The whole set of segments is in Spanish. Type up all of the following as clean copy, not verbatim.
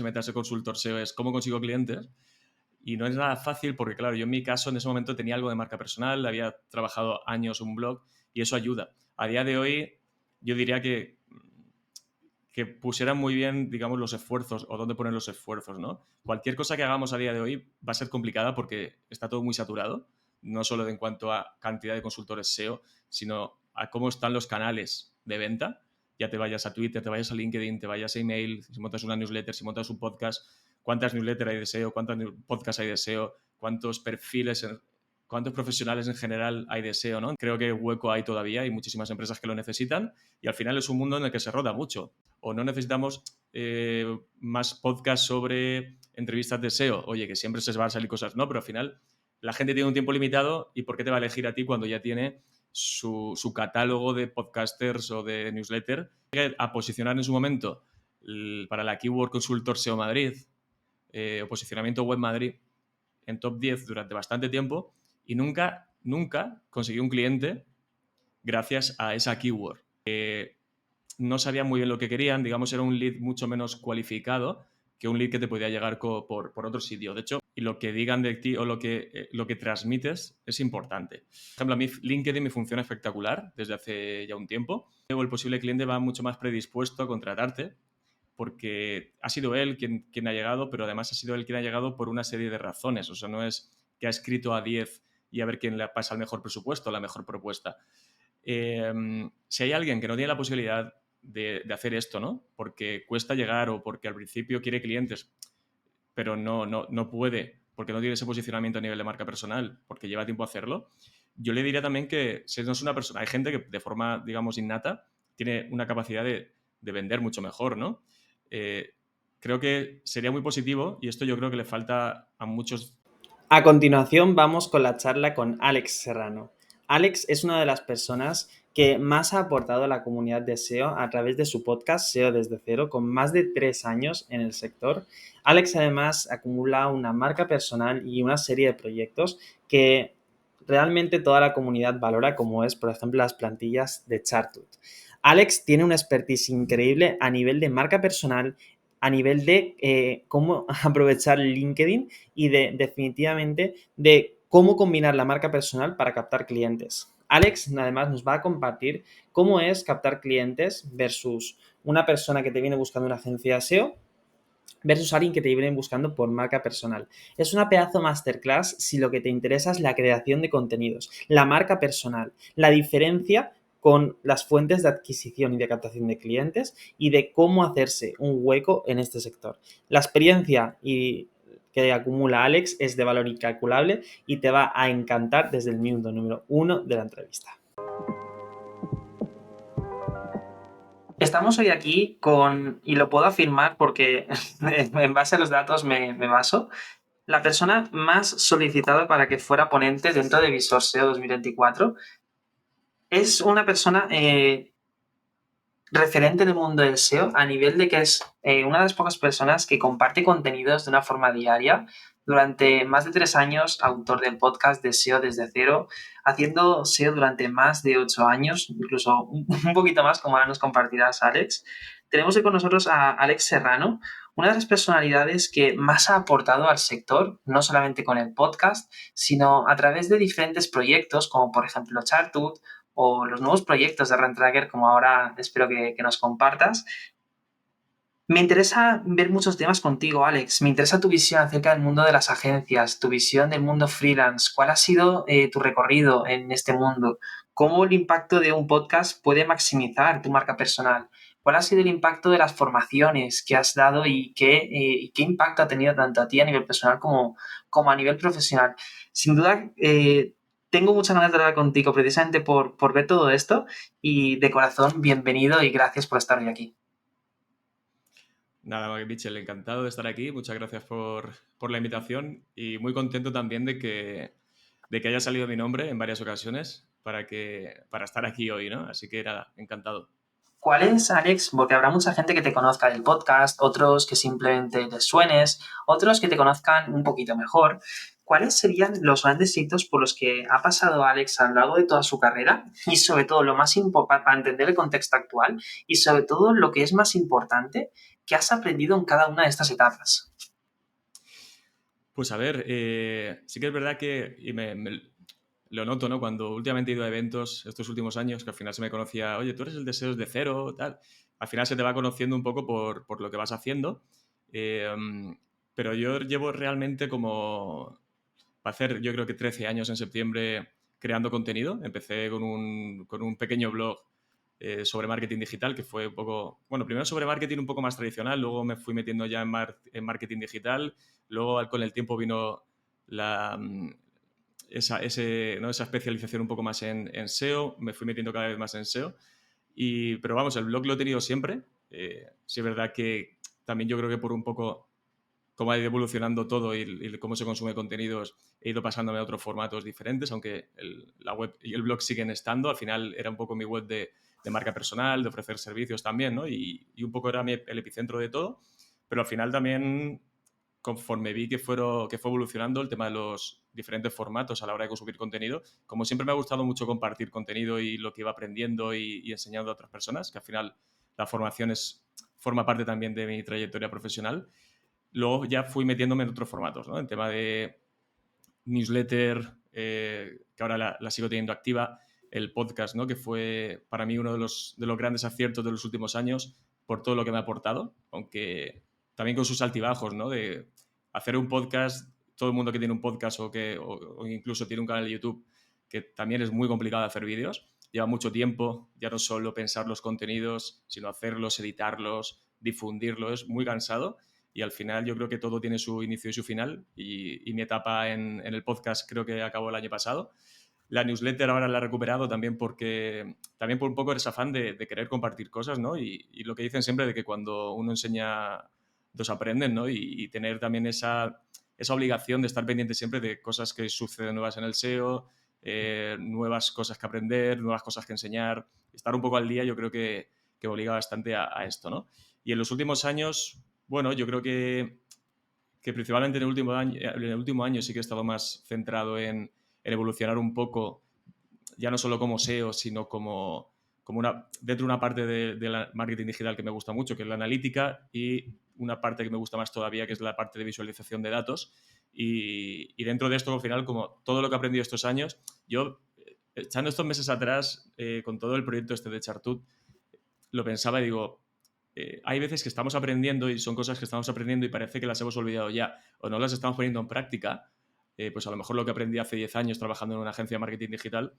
meterse consultor SEO es cómo consigo clientes. Y no es nada fácil porque, claro, yo en mi caso en ese momento tenía algo de marca personal, había trabajado años en un blog y eso ayuda. A día de hoy yo diría que pusieran muy bien, digamos, los esfuerzos o dónde poner los esfuerzos, ¿no? Cualquier cosa que hagamos a día de hoy va a ser complicada porque está todo muy saturado, no solo en cuanto a cantidad de consultores SEO, sino a cómo están los canales de venta. Ya te vayas a Twitter, te vayas a LinkedIn, te vayas a email, si montas una newsletter, si montas un podcast, cuántas newsletters hay de SEO, cuántos podcasts hay de SEO, cuántos perfiles, cuántos profesionales en general hay de SEO, ¿no? Creo que hueco hay todavía, hay muchísimas empresas que lo necesitan y al final es un mundo en el que se roda mucho. O no necesitamos más podcasts sobre entrevistas de SEO. Oye, que siempre se van a salir cosas, no, pero al final la gente tiene un tiempo limitado y ¿por qué te va a elegir a ti cuando ya tiene su catálogo de podcasters o de newsletter? A posicionar en su momento para la Keyword Consultor SEO Madrid o posicionamiento web Madrid en top 10 durante bastante tiempo y nunca conseguí un cliente gracias a esa keyword. No sabían muy bien lo que querían, digamos, era un lead mucho menos cualificado que un lead que te podía llegar por otro sitio. De hecho, y lo que digan de ti o lo que transmites es importante. Por ejemplo, a mí LinkedIn me funciona espectacular desde hace ya un tiempo. El posible cliente va mucho más predispuesto a contratarte porque ha sido él quien ha llegado, pero además ha sido él quien ha llegado por una serie de razones. O sea, no es que ha escrito a 10 y a ver quién le pasa el mejor presupuesto, la mejor propuesta. Si hay alguien que no tiene la posibilidad de hacer esto, ¿no? Porque cuesta llegar o porque al principio quiere clientes, pero no puede, porque no tiene ese posicionamiento a nivel de marca personal, porque lleva tiempo hacerlo, yo le diría también que si no es una persona, hay gente que de forma, digamos, innata, tiene una capacidad de vender mucho mejor, ¿no? Creo que sería muy positivo y esto yo creo que le falta a muchos. A continuación vamos con la charla con Alex Serrano. Alex es una de las personas que más ha aportado a la comunidad de SEO a través de su podcast SEO desde cero, con más de 3 años en el sector. Alex además acumula una marca personal y una serie de proyectos que realmente toda la comunidad valora, como es, por ejemplo, las plantillas de Chartwood. Alex tiene una expertise increíble a nivel de marca personal, a nivel de cómo aprovechar LinkedIn y definitivamente de cómo combinar la marca personal para captar clientes. Alex además nos va a compartir cómo es captar clientes versus una persona que te viene buscando una agencia de SEO versus alguien que te viene buscando por marca personal. Es una pedazo masterclass si lo que te interesa es la creación de contenidos, la marca personal, la diferencia con las fuentes de adquisición y de captación de clientes y de cómo hacerse un hueco en este sector. La experiencia que acumula Alex es de valor incalculable y te va a encantar desde el minuto número 1 de la entrevista. Estamos hoy aquí y lo puedo afirmar porque en base a los datos me baso, la persona más solicitada para que fuera ponente dentro de Visor SEO 2024. Es una persona referente del mundo del SEO a nivel de que es una de las pocas personas que comparte contenidos de una forma diaria. Durante más de 3 años, autor del podcast de SEO desde cero, haciendo SEO durante más de 8 años, incluso un poquito más, como ahora nos compartirás, Alex. Tenemos hoy con nosotros a Alex Serrano, una de las personalidades que más ha aportado al sector, no solamente con el podcast, sino a través de diferentes proyectos, como por ejemplo Chartwood, o los nuevos proyectos de Rent Tracker, como ahora espero que nos compartas. Me interesa ver muchos temas contigo, Alex. Me interesa tu visión acerca del mundo de las agencias, tu visión del mundo freelance. ¿Cuál ha sido tu recorrido en este mundo? ¿Cómo el impacto de un podcast puede maximizar tu marca personal? ¿Cuál ha sido el impacto de las formaciones que has dado y qué impacto ha tenido tanto a ti a nivel personal como a nivel profesional? Sin duda, tengo muchas ganas de hablar contigo precisamente por ver todo esto y de corazón, bienvenido y gracias por estar hoy aquí. Nada, Michel, encantado de estar aquí. Muchas gracias por la invitación y muy contento también de que haya salido mi nombre en varias ocasiones para estar aquí hoy, ¿no? Así que nada, encantado. ¿Cuál es, Alex? Porque habrá mucha gente que te conozca del podcast, otros que simplemente les suenes, otros que te conozcan un poquito mejor. ¿Cuáles serían los grandes hitos por los que ha pasado Alex a lo largo de toda su carrera? Y sobre todo, lo más importante, para entender el contexto actual, y sobre todo lo que es más importante, ¿Qué has aprendido en cada una de estas etapas? Pues a ver, sí que es verdad que lo noto, ¿no? Cuando últimamente he ido a eventos estos últimos años, que al final se me conocía, oye, tú eres el de SEO de cero, tal. Al final se te va conociendo un poco por lo que vas haciendo. Eh, pero yo llevo realmente como, va a hacer yo creo que 13 años en septiembre creando contenido. Empecé con un pequeño blog sobre marketing digital, que fue un poco, bueno, primero sobre marketing un poco más tradicional, luego me fui metiendo ya en marketing digital, luego con el tiempo vino la, esa especialización un poco más en SEO, me fui metiendo cada vez más en SEO, pero vamos, el blog lo he tenido siempre. Sí es verdad que también yo creo que por un poco cómo ha ido evolucionando todo y cómo se consume contenidos, he ido pasándome a otros formatos diferentes, aunque la web y el blog siguen estando. Al final era un poco mi web de marca personal, de ofrecer servicios también, ¿no? Y un poco era el epicentro de todo. Pero al final también, conforme vi que fue evolucionando el tema de los diferentes formatos a la hora de consumir contenido, como siempre me ha gustado mucho compartir contenido y lo que iba aprendiendo y enseñando a otras personas, que al final la formación forma parte también de mi trayectoria profesional. Luego ya fui metiéndome en otros formatos, ¿no? En tema de newsletter, que ahora la sigo teniendo activa, el podcast, ¿no? Que fue para mí uno de los grandes aciertos de los últimos años por todo lo que me ha aportado, aunque también con sus altibajos, ¿no? De hacer un podcast, todo el mundo que tiene un podcast o incluso tiene un canal de YouTube, que también es muy complicado hacer vídeos, lleva mucho tiempo, ya no solo pensar los contenidos, sino hacerlos, editarlos, difundirlos, es muy cansado. Y al final yo creo que todo tiene su inicio y su final y mi etapa en el podcast creo que acabó el año pasado. La newsletter ahora la he recuperado también por un poco ese afán de querer compartir cosas, ¿no? Y lo que dicen siempre de que cuando uno enseña, dos aprenden, ¿no? Y tener también esa obligación de estar pendiente siempre de cosas que suceden nuevas en el SEO, nuevas cosas que aprender, nuevas cosas que enseñar. Estar un poco al día yo creo que obliga bastante a esto, ¿no? Y en los últimos años, bueno, yo creo que principalmente en el último año sí que he estado más centrado en evolucionar un poco, ya no solo como SEO, sino dentro de una parte de la marketing digital que me gusta mucho, que es la analítica, y una parte que me gusta más todavía, que es la parte de visualización de datos. Y dentro de esto, al final, como todo lo que he aprendido estos años, yo, echando estos meses atrás, con todo el proyecto este de Chartut, lo pensaba y digo, hay veces que estamos aprendiendo y son cosas que estamos aprendiendo y parece que las hemos olvidado ya o no las estamos poniendo en práctica. Pues a lo mejor lo que aprendí hace 10 años trabajando en una agencia de marketing digital,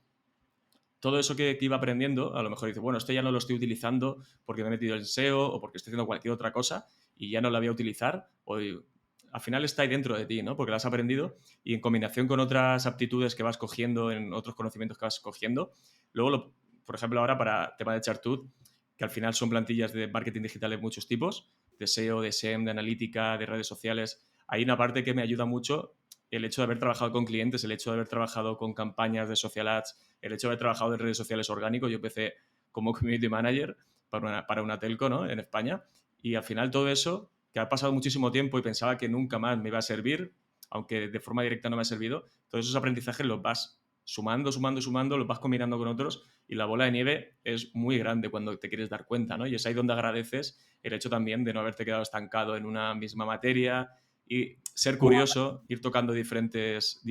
todo eso que iba aprendiendo, a lo mejor dice, bueno, esto ya no lo estoy utilizando porque me he metido en SEO o porque estoy haciendo cualquier otra cosa y ya no la voy a utilizar. Al final está ahí dentro de ti, ¿no? Porque la has aprendido y en combinación con otras aptitudes que vas cogiendo, en otros conocimientos que vas cogiendo, luego, por ejemplo, ahora para tema de Chartut, que al final son plantillas de marketing digital de muchos tipos, de SEO, de SEM, de analítica, de redes sociales. Hay una parte que me ayuda mucho, el hecho de haber trabajado con clientes, el hecho de haber trabajado con campañas de social ads, el hecho de haber trabajado en redes sociales orgánicos. Yo empecé como community manager para una telco, ¿no? En España, y al final todo eso, que ha pasado muchísimo tiempo y pensaba que nunca más me iba a servir, aunque de forma directa no me ha servido, todos esos aprendizajes los vas sumando, los vas combinando con otros y la bola de nieve es muy grande cuando te quieres dar cuenta, ¿no? Y es ahí donde agradeces el hecho también de no haberte quedado estancado en una misma materia y ser curioso, ir tocando diferentes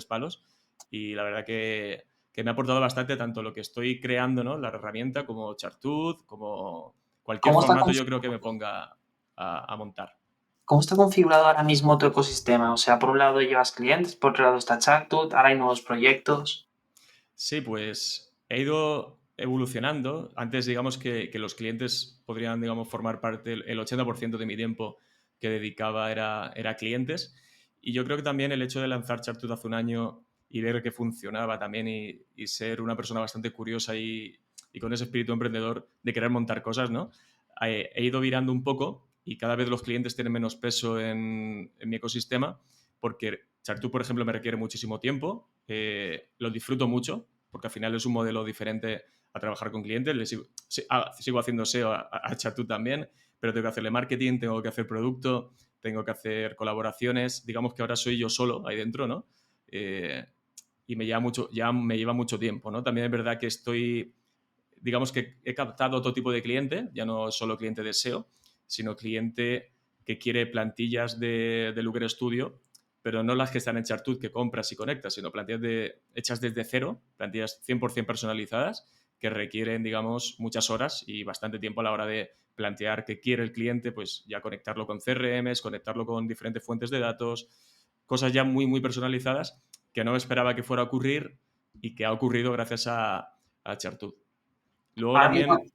palos. Y la verdad que me ha aportado bastante tanto lo que estoy creando, ¿no? La herramienta, como Chartut, como cualquier ¿Cómo está, formato yo creo que me ponga a montar. cómo está configurado ahora mismo tu ecosistema? O sea, por un lado llevas clientes, por otro lado está Chartut, ahora hay nuevos proyectos. Sí, pues he ido evolucionando. Antes, digamos que los clientes podrían, digamos, formar parte, el 80% de mi tiempo que dedicaba era clientes. Y yo creo que también el hecho de lanzar Chartut hace un año y ver que funcionaba también y ser una persona bastante curiosa y con ese espíritu emprendedor de querer montar cosas, ¿no? He ido virando un poco y cada vez los clientes tienen menos peso en mi ecosistema porque Chartut, por ejemplo, me requiere muchísimo tiempo, lo disfruto mucho, porque al final es un modelo diferente a trabajar con clientes. Sigo haciendo SEO a Chartut también, pero tengo que hacerle marketing, tengo que hacer producto, tengo que hacer colaboraciones. Digamos que ahora soy yo solo ahí dentro, ¿no? Y ya me lleva mucho tiempo, ¿no? También es verdad que digamos que he captado otro tipo de cliente, ya no solo cliente de SEO, sino cliente que quiere plantillas de Looker Studio, pero no las que están en Chartwood que compras y conectas, sino plantillas hechas desde cero, plantillas 100% personalizadas que requieren, digamos, muchas horas y bastante tiempo a la hora de plantear qué quiere el cliente, pues ya conectarlo con CRMs, conectarlo con diferentes fuentes de datos, cosas ya muy, muy personalizadas que no esperaba que fuera a ocurrir y que ha ocurrido gracias a Chartwood. Luego Ahora mismo, también,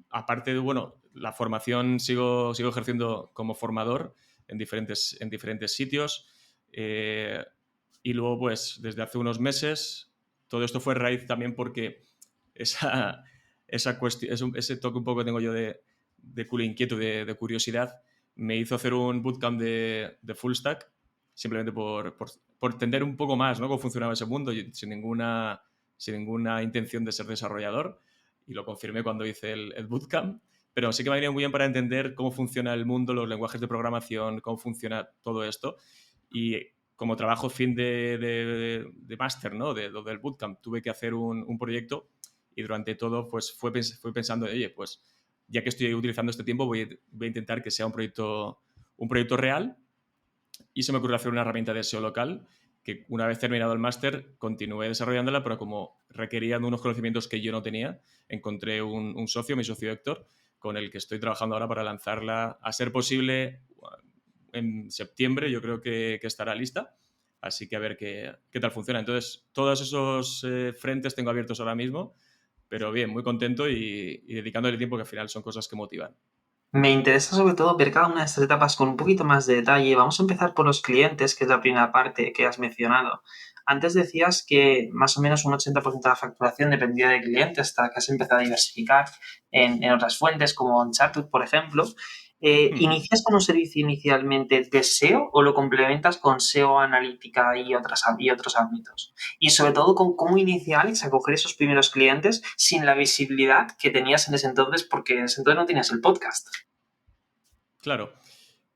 aparte de, bueno, la formación sigo ejerciendo como formador en diferentes sitios. Y luego, pues, desde hace unos meses, todo esto fue raíz también porque esa cuestión, ese toque un poco que tengo yo de culo inquieto, de curiosidad, me hizo hacer un bootcamp de full stack, simplemente por entender un poco más, ¿no?, cómo funcionaba ese mundo, sin ninguna intención de ser desarrollador, y lo confirmé cuando hice el bootcamp. Pero sí que me ha venido muy bien para entender cómo funciona el mundo, los lenguajes de programación, cómo funciona todo esto. Y como trabajo fin de máster, ¿no?, del bootcamp, tuve que hacer un proyecto y durante todo pues fui pensando, oye, pues ya que estoy utilizando este tiempo voy a intentar que sea un proyecto real, y se me ocurrió hacer una herramienta de SEO local que una vez terminado el máster continué desarrollándola, pero como requerían unos conocimientos que yo no tenía, encontré un socio, mi socio Héctor, con el que estoy trabajando ahora para lanzarla, a ser posible, en septiembre. Yo creo que estará lista, así que a ver qué tal funciona. Entonces, todos esos frentes tengo abiertos ahora mismo, pero bien, muy contento y dedicándole tiempo, que al final son cosas que motivan. me interesa sobre todo ver cada una de estas etapas con un poquito más de detalle. Vamos a empezar por los clientes, que es la primera parte que has mencionado. Antes decías que más o menos un 80% de la facturación dependía de clientes, hasta que has empezado a diversificar en otras fuentes, como en Chartwood, por ejemplo. ¿Inicias con un servicio inicialmente de SEO o lo complementas con SEO analítica y otros ámbitos? Y sobre todo, ¿cómo inicia Alex a coger esos primeros clientes sin la visibilidad que tenías en ese entonces? Porque en ese entonces no tenías el podcast. Claro,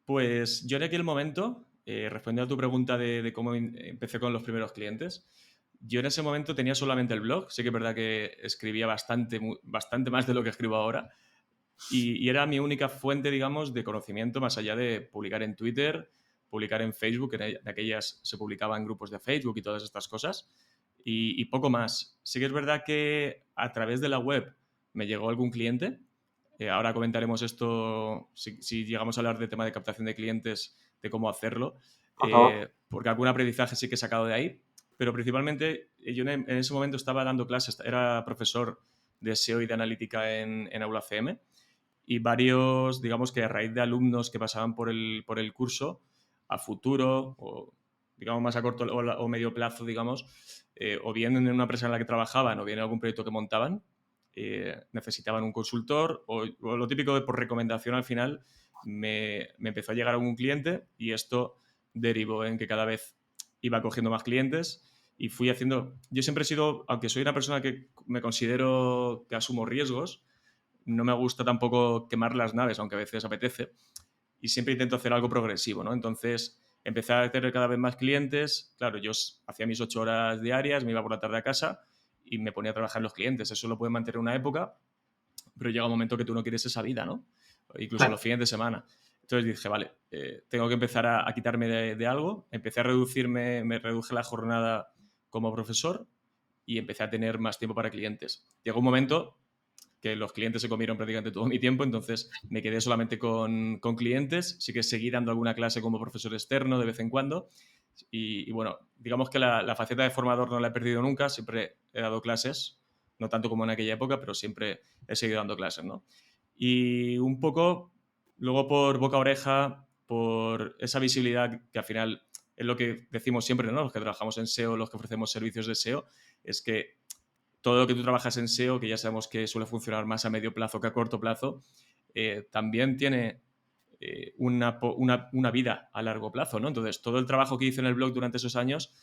pues yo en aquel momento, respondiendo a tu pregunta de cómo empecé con los primeros clientes, yo en ese momento tenía solamente el blog. Sí que es verdad que escribía bastante más de lo que escribo ahora, y era mi única fuente, digamos, de conocimiento, más allá de publicar en Twitter, publicar en Facebook. En aquellas se publicaban grupos de Facebook y todas estas cosas, y poco más. Sí que es verdad que a través de la web me llegó algún cliente. Ahora comentaremos esto, si llegamos a hablar de tema de captación de clientes, de cómo hacerlo, Por favor. porque algún aprendizaje sí que he sacado de ahí, pero principalmente yo en ese momento estaba dando clases, era profesor de SEO y de analítica en Aula CM, y varios, digamos que a raíz de alumnos que pasaban por el curso, a futuro, o digamos más a corto o medio plazo, digamos, o bien en una empresa en la que trabajaban o bien en algún proyecto que montaban, necesitaban un consultor, o lo típico de por recomendación. Al final me empezó a llegar algún cliente, y esto derivó en que cada vez iba cogiendo más clientes y fui haciendo... Yo siempre he sido, aunque soy una persona que me considero que asumo riesgos, no me gusta tampoco quemar las naves, aunque a veces apetece, y siempre intento hacer algo progresivo, ¿no? Entonces empecé a tener cada vez más clientes. Claro, yo hacía mis 8 horas diarias, me iba por la tarde a casa y me ponía a trabajar en los clientes. Eso lo puede mantener una época, pero llega un momento que tú no quieres esa vida, ¿no? Incluso los Claro. fines de semana. Entonces dije, vale, tengo que empezar a quitarme de algo. Empecé a reducirme, me reduje la jornada como profesor y empecé a tener más tiempo para clientes. Llegó un momento que los clientes se comieron prácticamente todo mi tiempo, entonces me quedé solamente con clientes. Sí que seguí dando alguna clase como profesor externo de vez en cuando, y bueno, digamos que la faceta de formador no la he perdido nunca, siempre he dado clases, no tanto como en aquella época, pero siempre he seguido dando clases, ¿no? Y un poco, luego por boca a oreja, por esa visibilidad que al final es lo que decimos siempre, ¿no?, los que trabajamos en SEO, los que ofrecemos servicios de SEO, es que todo lo que tú trabajas en SEO, que ya sabemos que suele funcionar más a medio plazo que a corto plazo, también tiene una vida a largo plazo, ¿no? Entonces, todo el trabajo que hice en el blog durante esos años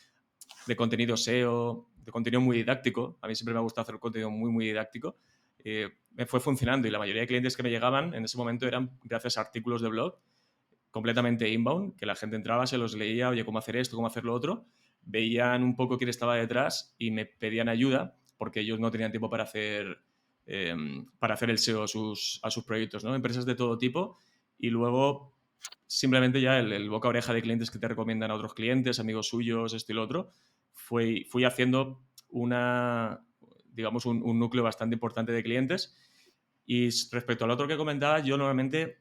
de contenido SEO, de contenido muy didáctico, a mí siempre me ha gustado hacer contenido muy, muy didáctico, me fue funcionando, y la mayoría de clientes que me llegaban en ese momento eran gracias a artículos de blog completamente inbound, que la gente entraba, se los leía, oye, cómo hacer esto, cómo hacer lo otro, veían un poco quién estaba detrás y me pedían ayuda porque ellos no tenían tiempo para hacer para hacer el SEO a sus proyectos, ¿no? Empresas de todo tipo y luego simplemente ya el boca a oreja de clientes que te recomiendan a otros clientes, amigos suyos, esto y lo otro, fui haciendo digamos, un núcleo bastante importante de clientes. Y respecto al otro que comentaba, yo normalmente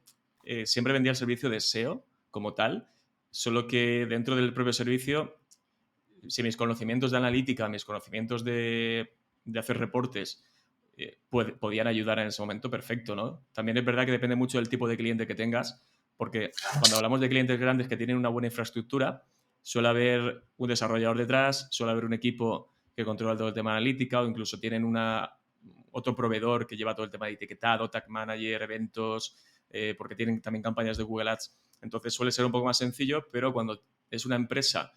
siempre vendía el servicio de SEO como tal, solo que dentro del propio servicio, si mis conocimientos de analítica, mis conocimientos de hacer reportes podían ayudar en ese momento, perfecto, ¿no? También es verdad que depende mucho del tipo de cliente que tengas, porque cuando hablamos de clientes grandes que tienen una buena infraestructura, suele haber un desarrollador detrás, suele haber un equipo que controla todo el tema de analítica o incluso tienen otro proveedor que lleva todo el tema de etiquetado, tag manager, eventos, porque tienen también campañas de Google Ads. Entonces suele ser un poco más sencillo, pero cuando es una empresa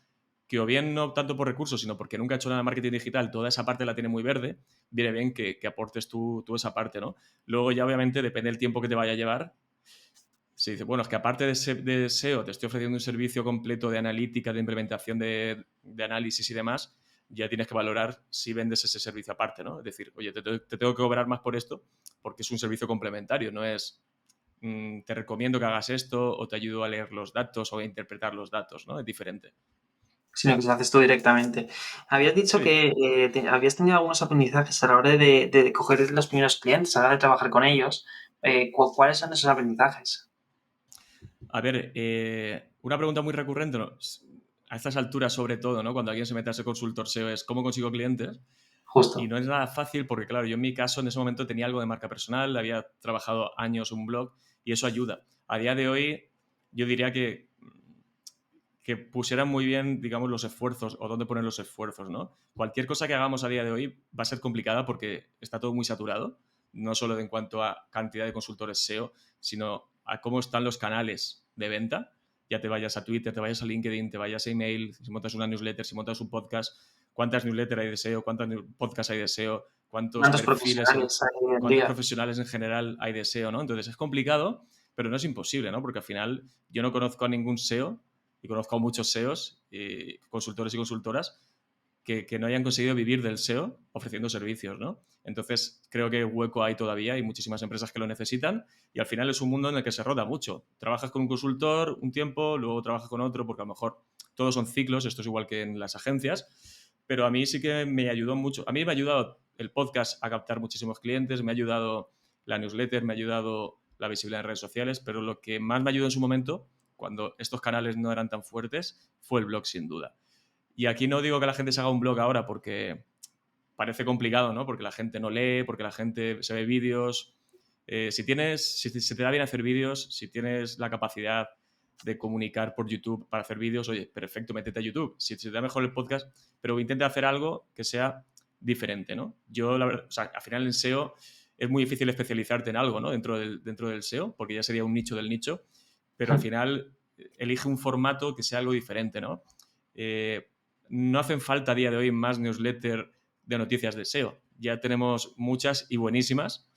que o bien no tanto por recursos, sino porque nunca ha hecho nada de marketing digital, toda esa parte la tiene muy verde, viene bien que aportes tú esa parte, ¿no? Luego ya obviamente depende del tiempo que te vaya a llevar. Se dice, bueno, es que aparte de SEO te estoy ofreciendo un servicio completo de analítica, de implementación de análisis y demás, ya tienes que valorar si vendes ese servicio aparte, ¿no? Es decir, oye, te tengo que cobrar más por esto porque es un servicio complementario, no es te recomiendo que hagas esto o te ayudo a leer los datos o a interpretar los datos, ¿no? Es diferente. Sino que se lo haces tú directamente. Habías dicho Sí. que habías tenido algunos aprendizajes a la hora de coger los primeros clientes, a la hora de trabajar con ellos. ¿Cuáles son esos aprendizajes? A ver, una pregunta muy recurrente, ¿no? A estas alturas sobre todo, ¿no? Cuando alguien se mete a ser consultor SEO es ¿cómo consigo clientes? Y Justo. no es nada fácil porque, claro, yo en mi caso en ese momento tenía algo de marca personal, había trabajado años un blog y eso ayuda. A día de hoy yo diría que pusieran muy bien, digamos, los esfuerzos o dónde poner los esfuerzos, ¿no? Cualquier cosa que hagamos a día de hoy va a ser complicada porque está todo muy saturado, no solo en cuanto a cantidad de consultores SEO, sino a cómo están los canales de venta. Ya te vayas a Twitter, te vayas a LinkedIn, te vayas a email, si montas una newsletter, si montas un podcast, cuántas newsletters hay de SEO, cuántos podcasts hay de SEO, cuántos ¿Cuántos perfiles, profesionales hay hoy en cuántos día? profesionales en general hay de SEO, ¿no? Entonces es complicado, pero no es imposible, ¿no? Porque al final yo no conozco a ningún SEO y conozco a muchos SEOs, consultores y consultoras, que no hayan conseguido vivir del SEO ofreciendo servicios, ¿no? Entonces, creo que hueco hay todavía, hay muchísimas empresas que lo necesitan y al final es un mundo en el que se roda mucho. Trabajas con un consultor un tiempo, luego trabajas con otro, porque a lo mejor todos son ciclos, esto es igual que en las agencias, pero a mí sí que me ayudó mucho. A mí me ha ayudado el podcast a captar muchísimos clientes, me ha ayudado la newsletter, me ha ayudado la visibilidad en redes sociales, pero lo que más me ayudó en su momento, cuando estos canales no eran tan fuertes, fue el blog sin duda. Y aquí no digo que la gente se haga un blog ahora porque parece complicado, ¿no? Porque la gente no lee, porque la gente se ve vídeos. Si se te da bien hacer vídeos, si tienes la capacidad de comunicar por YouTube para hacer vídeos, oye, perfecto, métete a YouTube. Si se te da mejor el podcast, pero intenta hacer algo que sea diferente, ¿no? Yo, la verdad, o sea, al final en SEO es muy difícil especializarte en algo, ¿no? Dentro del SEO, porque ya sería un nicho del nicho, pero al final elige un formato que sea algo diferente, ¿no? No hacen falta a día de hoy más newsletter de noticias de SEO. Ya tenemos muchas y buenísimas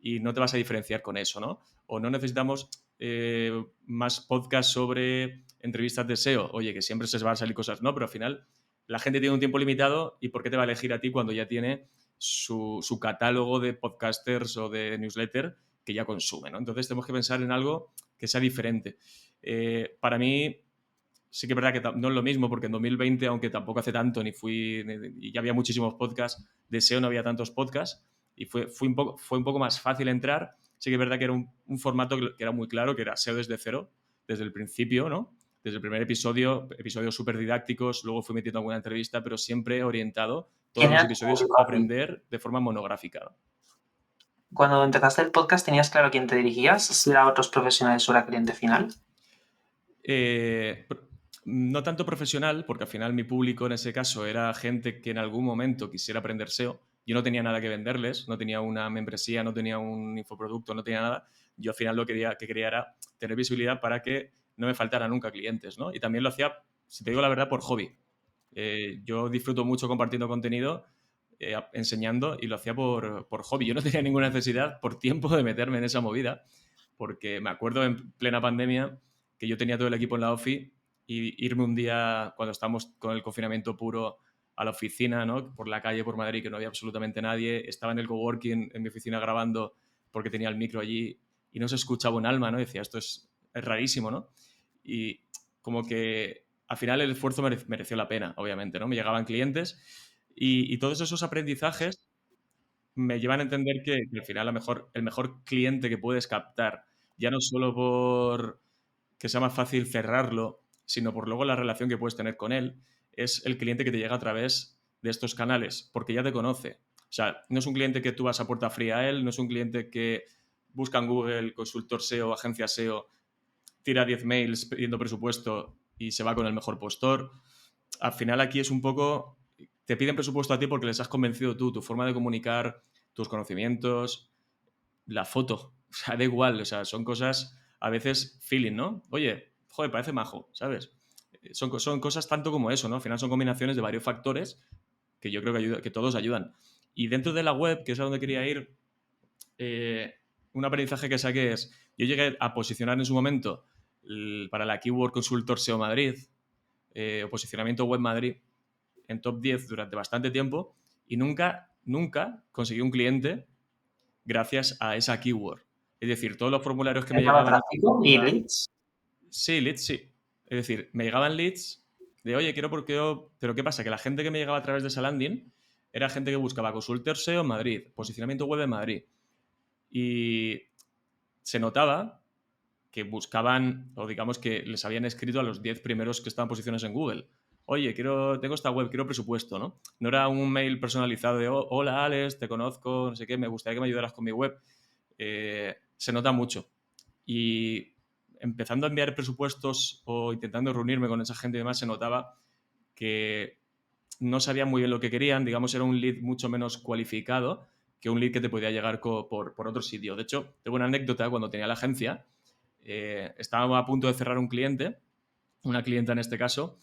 y no te vas a diferenciar con eso, ¿no? O no necesitamos más podcasts sobre entrevistas de SEO. Oye, que siempre se van a salir cosas, ¿no? Pero al final la gente tiene un tiempo limitado y ¿por qué te va a elegir a ti cuando ya tiene su catálogo de podcasters o de newsletter que ya consume, ¿no? Entonces tenemos que pensar en algo que sea diferente. Para mí sí que es verdad que no es lo mismo, porque en 2020, aunque tampoco hace tanto, y ya había muchísimos podcasts, de SEO no había tantos podcasts, y fue un poco más fácil entrar. Sí que es verdad que era un formato que era muy claro, que era SEO desde cero, desde el principio, ¿no? Desde el primer episodio, episodios súper didácticos, luego fui metiendo alguna entrevista, pero siempre orientado todos ¿Quién los era tu episodios público a aquí? aprender de forma monográfica, ¿no? Cuando empezaste el podcast, ¿tenías claro a quién te dirigías? ¿Si era a otros profesionales o era cliente final? Eh, no tanto profesional, porque al final mi público en ese caso era gente que en algún momento quisiera aprender SEO. Yo no tenía nada que venderles, no tenía una membresía, no tenía un infoproducto, no tenía nada. Yo al final lo que quería era tener visibilidad para que no me faltara nunca clientes, ¿no? Y también lo hacía, si te digo la verdad, por hobby. Yo disfruto mucho compartiendo contenido, enseñando, y lo hacía por hobby. Yo no tenía ninguna necesidad por tiempo de meterme en esa movida, porque me acuerdo en plena pandemia que yo tenía todo el equipo en la OFI y irme un día, cuando estábamos con el confinamiento puro, a la oficina, ¿no? Por la calle, por Madrid, que no había absolutamente nadie. Estaba en el coworking, en mi oficina grabando porque tenía el micro allí y no se escuchaba un alma, ¿no? Decía, esto es rarísimo, ¿no? Y como que al final el esfuerzo mereció la pena, obviamente, ¿no? Me llegaban clientes y todos esos aprendizajes me llevan a entender que al final el mejor cliente que puedes captar, ya no solo por que sea más fácil cerrarlo, sino por luego la relación que puedes tener con él, es el cliente que te llega a través de estos canales, porque ya te conoce. O sea, no es un cliente que tú vas a puerta fría a él, no es un cliente que busca en Google, consultor SEO, agencia SEO, tira 10 mails pidiendo presupuesto y se va con el mejor postor. Al final aquí es un poco, te piden presupuesto a ti porque les has convencido tú, tu forma de comunicar, tus conocimientos, la foto, o sea, da igual, o sea, son cosas a veces feeling, ¿no? Oye, joder, parece majo, ¿sabes? Son cosas tanto como eso, ¿no? Al final son combinaciones de varios factores que yo creo que todos ayudan. Y dentro de la web, que es a donde quería ir, un aprendizaje que saqué es, yo llegué a posicionar en su momento para la Keyword Consultor SEO Madrid o posicionamiento web Madrid en top 10 durante bastante tiempo y nunca conseguí un cliente gracias a esa keyword. Es decir, todos los formularios que me ¿Entraba llegaban... tráfico y leads? Sí, leads, sí. Es decir, me llegaban leads de, oye, quiero porque yo... Pero ¿qué pasa? Que la gente que me llegaba a través de esa landing era gente que buscaba consultor SEO en Madrid, posicionamiento web en Madrid. Y se notaba que buscaban, o digamos que les habían escrito a los 10 primeros que estaban posicionados en Google. Oye, tengo esta web, quiero presupuesto, ¿no? No era un mail personalizado de, hola Alex, te conozco, no sé qué, me gustaría que me ayudaras con mi web. Se nota mucho. Y empezando a enviar presupuestos o intentando reunirme con esa gente y demás, se notaba que no sabían muy bien lo que querían, digamos, era un lead mucho menos cualificado que un lead que te podía llegar por otro sitio. De hecho, tengo una anécdota, cuando tenía la agencia, estábamos a punto de cerrar un cliente, una clienta en este caso,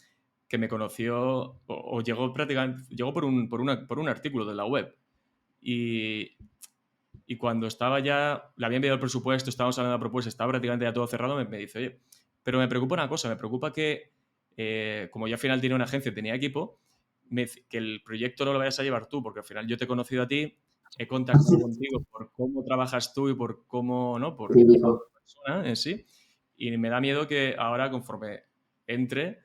que me conoció o llegó prácticamente, llegó por un artículo de la web. Y cuando estaba ya, le había enviado el presupuesto, estábamos hablando de la propuesta, estaba prácticamente ya todo cerrado, me dice, oye, pero me preocupa una cosa, me preocupa que, como yo al final tenía una agencia, tenía equipo, que el proyecto no lo vayas a llevar tú, porque al final yo te he conocido a ti, he contactado contigo por cómo trabajas tú y por cómo, ¿no? Por persona en sí, y me da miedo que ahora, conforme entre,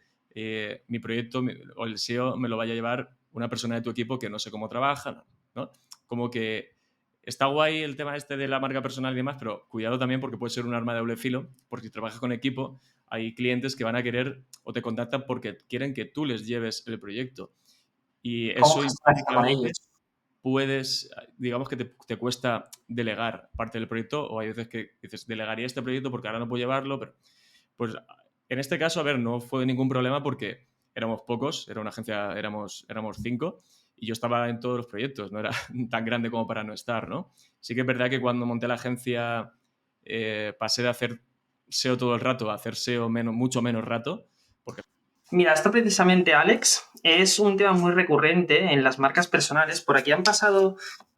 mi proyecto o el SEO me lo vaya a llevar una persona de tu equipo que no sé cómo trabaja, ¿no? Como que está guay el tema este de la marca personal y demás, pero cuidado también porque puede ser un arma de doble filo, porque si trabajas con equipo, hay clientes que van a querer o te contactan porque quieren que tú les lleves el proyecto. Y ¿Cómo eso gestionas implica a con veces ellos? puedes, digamos que te cuesta delegar parte del proyecto o hay veces que dices, delegaría este proyecto porque ahora no puedo llevarlo, pero pues en este caso, a ver, no fue ningún problema porque éramos pocos, era una agencia, éramos 5 y yo estaba en todos los proyectos, no era tan grande como para no estar, ¿no? Sí que es verdad que cuando monté la agencia pasé de hacer SEO todo el rato a hacer SEO mucho menos rato, porque... Mira, esto precisamente, Alex, es un tema muy recurrente en las marcas personales. Por aquí han pasado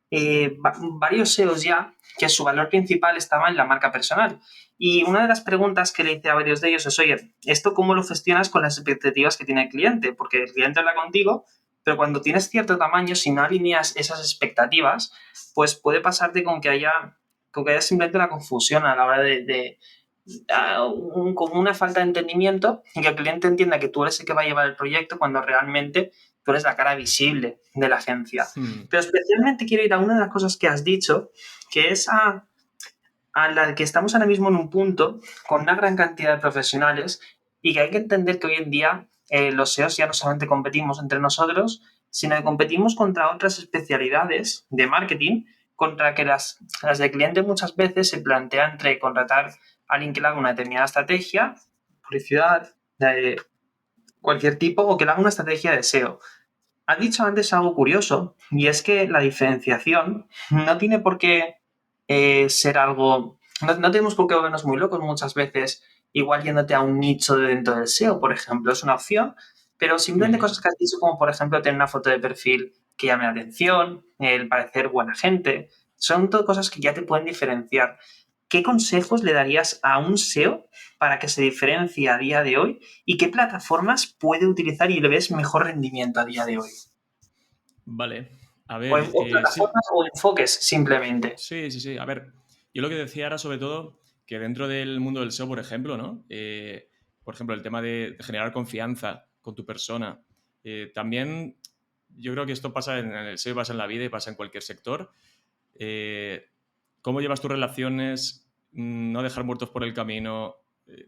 varios SEOs ya que su valor principal estaba en la marca personal. Y una de las preguntas que le hice a varios de ellos es, oye, ¿esto cómo lo gestionas con las expectativas que tiene el cliente? Porque el cliente habla contigo, pero cuando tienes cierto tamaño, si no alineas esas expectativas, pues puede pasarte con que haya simplemente una confusión a la hora como una falta de entendimiento y que el cliente entienda que tú eres el que va a llevar el proyecto cuando realmente tú eres la cara visible de la agencia. Pero especialmente quiero ir a una de las cosas que has dicho, que es a la que estamos ahora mismo en un punto con una gran cantidad de profesionales y que hay que entender que hoy en día los SEOs ya no solamente competimos entre nosotros, sino que competimos contra otras especialidades de marketing, contra que las de cliente muchas veces se plantea entre contratar a alguien que le haga una determinada estrategia, publicidad, de cualquier tipo, o que le haga una estrategia de SEO. Has dicho antes algo curioso, y es que la diferenciación no tiene por qué ser algo... No tenemos por qué volvernos muy locos muchas veces, igual yéndote a un nicho de dentro del SEO, por ejemplo, es una opción, pero simplemente cosas que has dicho, como por ejemplo tener una foto de perfil que llame la atención, el parecer buena gente, son todo cosas que ya te pueden diferenciar. ¿Qué consejos le darías a un SEO para que se diferencie a día de hoy y qué plataformas puede utilizar y le ves mejor rendimiento a día de hoy? Vale. A O, ver, o sí, plataformas o enfoques simplemente. sí. A ver, yo lo que decía era sobre todo que dentro del mundo del SEO, por ejemplo, ¿no? Por ejemplo, el tema de generar confianza con tu persona. También yo creo que esto pasa en el SEO, pasa en la vida y pasa en cualquier sector. Eh, Cómo llevas tus relaciones, no dejar muertos por el camino,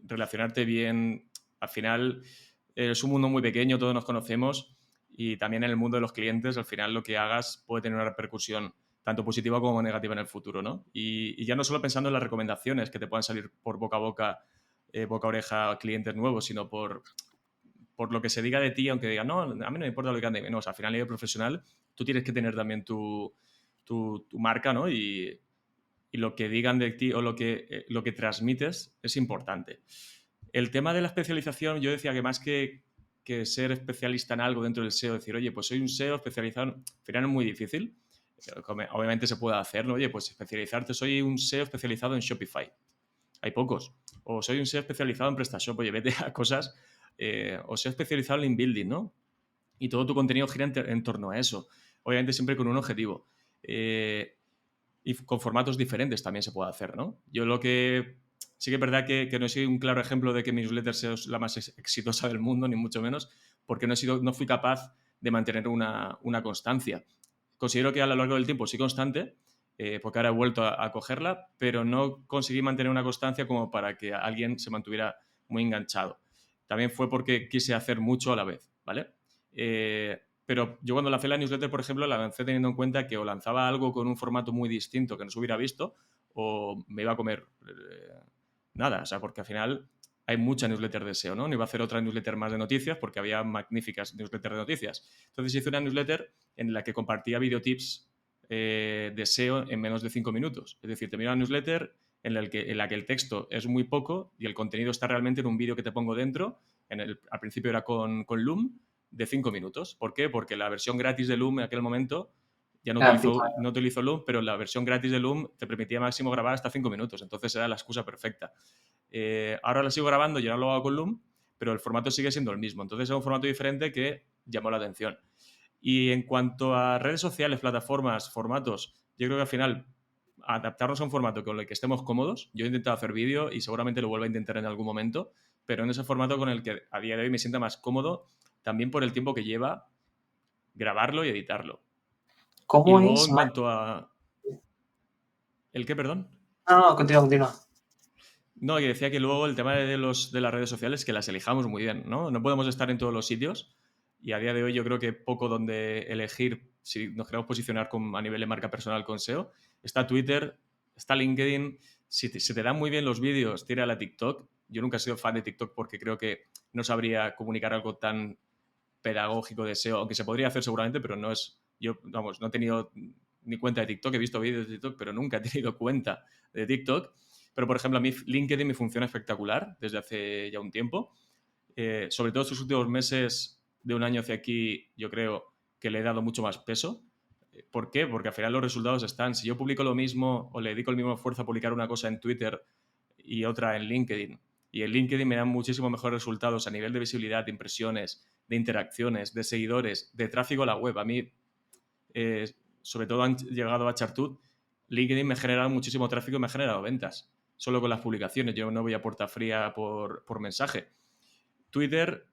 relacionarte bien. Al final es un mundo muy pequeño, todos nos conocemos y también en el mundo de los clientes, al final lo que hagas puede tener una repercusión tanto positiva como negativa en el futuro, ¿no? Y ya no solo pensando en las recomendaciones que te puedan salir por boca a oreja a clientes nuevos, sino por lo que se diga de ti, aunque digan, no, a mí no me importa lo que digan de mí, no, o sea, al final a nivel profesional tú tienes que tener también tu marca, ¿no? Y lo que digan de ti o lo que transmites es importante. El tema de la especialización, yo decía que más que ser especialista en algo dentro del SEO, decir, oye, pues soy un SEO especializado, al final es muy difícil. Obviamente se puede hacer, ¿no? Oye, pues especializarte, soy un SEO especializado en Shopify. Hay pocos. O soy un SEO especializado en PrestaShop, oye, vete a cosas. O SEO especializado en link building, ¿no? Y todo tu contenido gira en torno a eso. Obviamente siempre con un objetivo. Y con formatos diferentes también se puede hacer, ¿no? Yo lo que... Sí que es verdad que no soy un claro ejemplo de que mi newsletter sea la más exitosa del mundo, ni mucho menos, porque no fui capaz de mantener una constancia. Considero que a lo largo del tiempo sí constante, porque ahora he vuelto a cogerla, pero no conseguí mantener una constancia como para que alguien se mantuviera muy enganchado. También fue porque quise hacer mucho a la vez, ¿vale? Pero yo cuando lancé la newsletter, por ejemplo, la lancé teniendo en cuenta que o lanzaba algo con un formato muy distinto que no se hubiera visto o me iba a comer nada. O sea, porque al final hay mucha newsletter de SEO, ¿no? No iba a hacer otra newsletter más de noticias porque había magníficas newsletters de noticias. Entonces hice una newsletter en la que compartía videotips de SEO en menos de 5 minutos. Es decir, te miro una newsletter en la que el texto es muy poco y el contenido está realmente en un vídeo que te pongo dentro. Al principio era con Loom, de 5 minutos. ¿Por qué? Porque la versión gratis de Loom en aquel momento ya no utilizo Loom, pero la versión gratis de Loom te permitía máximo grabar hasta 5 minutos. Entonces era la excusa perfecta. Ahora la sigo grabando, ya no lo hago con Loom, pero el formato sigue siendo el mismo. Entonces es un formato diferente que llamó la atención. Y en cuanto a redes sociales, plataformas, formatos, yo creo que al final adaptarnos a un formato con el que estemos cómodos. Yo he intentado hacer vídeo y seguramente lo vuelvo a intentar en algún momento, pero en ese formato con el que a día de hoy me sienta más cómodo, también por el tiempo que lleva grabarlo y editarlo. Y ¿Cómo luego es? en cuanto a... ¿El qué, perdón? No, continúa. No, que decía que luego el tema de las redes sociales, que las elijamos muy bien, ¿no? No podemos estar en todos los sitios y a día de hoy yo creo que poco donde elegir si nos queremos posicionar a nivel de marca personal con SEO. Está Twitter, está LinkedIn. Si se te dan muy bien los vídeos, tira a la TikTok. Yo nunca he sido fan de TikTok porque creo que no sabría comunicar algo tan pedagógico de SEO, aunque se podría hacer seguramente, pero no es... Yo, vamos, no he tenido ni cuenta de TikTok, he visto vídeos de TikTok, pero nunca he tenido cuenta de TikTok. Pero, por ejemplo, a mí LinkedIn me funciona espectacular desde hace ya un tiempo. Sobre todo estos últimos meses, de un año hacia aquí, yo creo que le he dado mucho más peso. ¿Por qué? Porque al final los resultados están. Si yo publico lo mismo o le dedico el mismo esfuerzo a publicar una cosa en Twitter y otra en LinkedIn, y en LinkedIn me dan muchísimo mejores resultados a nivel de visibilidad, de impresiones, de interacciones, de seguidores, de tráfico a la web. A mí, sobre todo han llegado a Chartut, LinkedIn me ha generado muchísimo tráfico y me ha generado ventas. Solo con las publicaciones. Yo no voy a puerta fría por mensaje. Twitter,